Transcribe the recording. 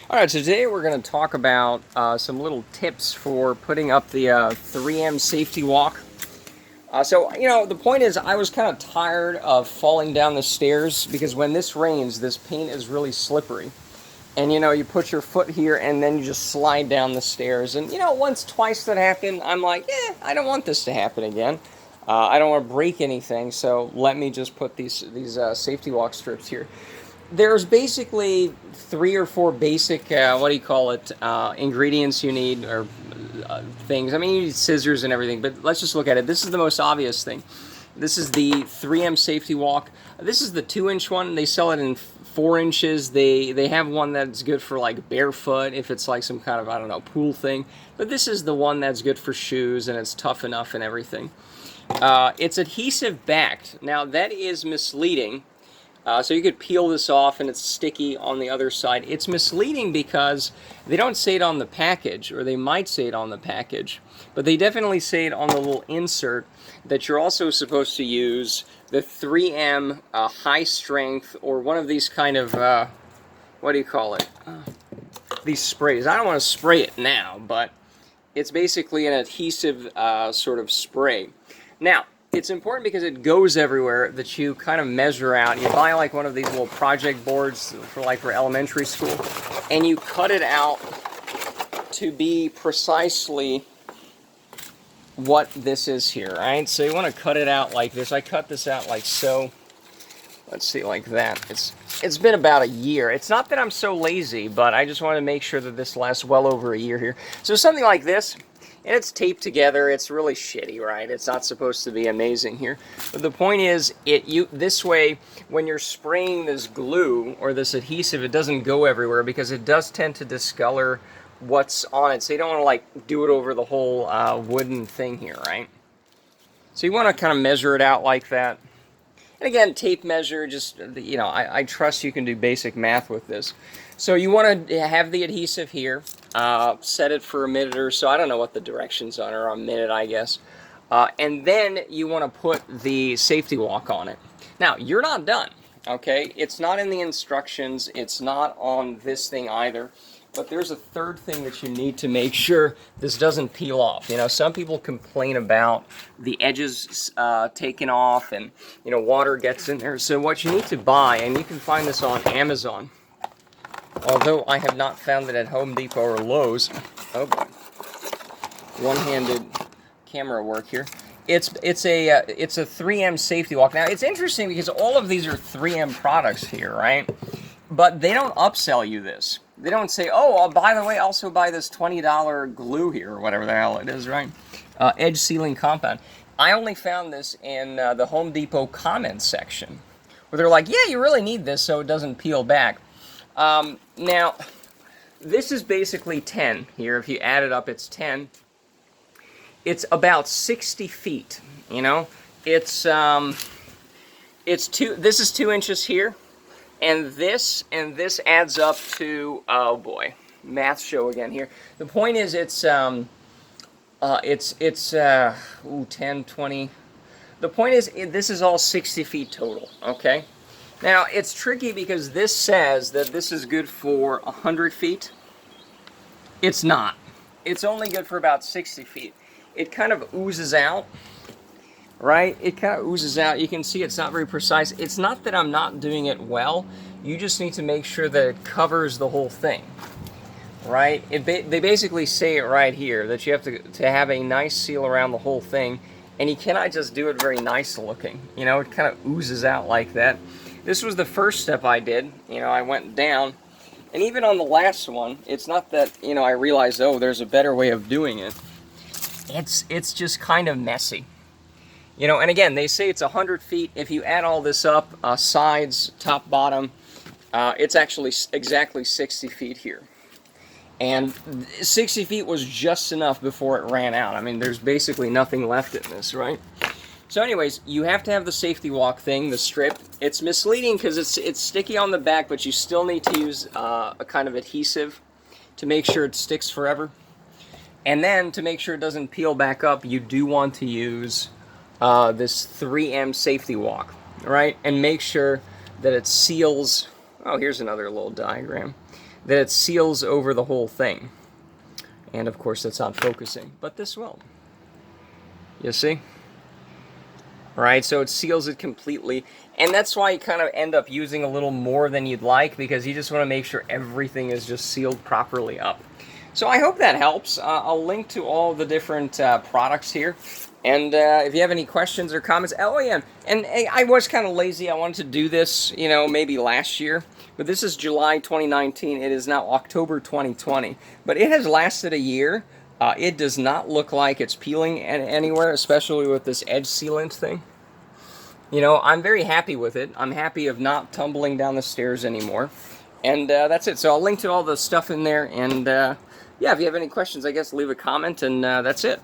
All right, so today we're going to talk about some little tips for putting up the 3M safety walk. The point is I was kind of tired of falling down the stairs because when this rains, this paint is really slippery. And, you put your foot here and then you just slide down the stairs. And, once, twice that happened, I'm like, I don't want this to happen again. I don't want to break anything, so let me just put these safety walk strips here. There's basically 3 or 4 basic, ingredients you need, or things. I mean, you need scissors and everything, but let's just look at it. This is the most obvious thing. This is the 3M safety walk. This is the 2-inch one. They sell it in 4 inches. They have one that's good for like barefoot if it's like some kind of, I don't know, pool thing. But this is the one that's good for shoes, and it's tough enough and everything. It's adhesive backed. Now that is misleading. So you could peel this off and it's sticky on the other side. It's misleading because they don't say it on the package, or they might say it on the package, but they definitely say it on the little insert that you're also supposed to use the 3M high strength, or one of these kind of, these sprays. I don't want to spray it now, but it's basically an adhesive sort of spray. Now, it's important because it goes everywhere that you kind of measure out. You buy like one of these little project boards for elementary school, and you cut it out to be precisely what this is here, right? So you want to cut it out like this. I cut this out like so. Let's see, like that. It's been about a year. It's not that I'm so lazy, but I just want to make sure that this lasts well over a year here. So something like this. And it's taped together. It's really shitty, right? It's not supposed to be amazing here. But the point is, this way, when you're spraying this glue or this adhesive, it doesn't go everywhere because it does tend to discolor what's on it. So you don't want to like do it over the whole wooden thing here, right? So you want to kind of measure it out like that. And again, tape measure, just, I trust you can do basic math with this. So you want to have the adhesive here, set it for a minute or so. I don't know what the directions are, a minute, I guess. And then you want to put the safety walk on it. Now, you're not done, okay? It's not in the instructions. It's not on this thing either. But there's a third thing that you need to make sure this doesn't peel off. Some people complain about the edges taken off and, water gets in there. So what you need to buy, and you can find this on Amazon, although I have not found it at Home Depot or Lowe's. Oh boy. One-handed camera work here. It's a 3M safety walk. Now, it's interesting because all of these are 3M products here, right? But they don't upsell you this. They don't say, oh, by the way, also buy this $20 glue here, or whatever the hell it is, right? Edge sealing compound. I only found this in the Home Depot comments section, where they're like, yeah, you really need this so it doesn't peel back. Now, this is basically 10 here. If you add it up, it's 10. It's about 60 feet, This is 2 inches here. And this adds up to, oh boy, math show again here. The point is, it's 10, 20. The point is, this is all 60 feet total, okay? Now, it's tricky because this says that this is good for 100 feet. It's not. It's only good for about 60 feet. It kind of oozes out. Right? It kind of oozes out. You can see it's not very precise. It's not that I'm not doing it well. You just need to make sure that it covers the whole thing. Right? They basically say it right here, that you have to have a nice seal around the whole thing, and you cannot just do it very nice looking. It kind of oozes out like that. This was the first step I did. I went down, and even on the last one, it's not that, I realized, oh, there's a better way of doing it. It's just kind of messy. And again, they say it's 100 feet. If you add all this up, sides, top, bottom, it's actually exactly 60 feet here. And 60 feet was just enough before it ran out. I mean, there's basically nothing left in this, right? So anyways, you have to have the safety walk thing, the strip. It's misleading because it's sticky on the back, but you still need to use a kind of adhesive to make sure it sticks forever. And then to make sure it doesn't peel back up, you do want to use this 3M safety walk, right? And make sure that it seals. Oh, here's another little diagram. that it seals over the whole thing. And of course that's not focusing, but this will. You see? Right, so it seals it completely, and that's why you kind of end up using a little more than you'd like, because you just want to make sure everything is just sealed properly up. So I hope that helps. I'll link to all the different products here, and if you have any questions or comments, oh yeah, and I was kind of lazy. I wanted to do this, you know, maybe last year, but this is July 2019. It is now October 2020, but it has lasted a year. It does not look like it's peeling anywhere, especially with this edge sealant thing. You know, I'm very happy with it. I'm happy of not tumbling down the stairs anymore. And that's it. So I'll link to all the stuff in there. And yeah, if you have any questions, I guess leave a comment, and that's it.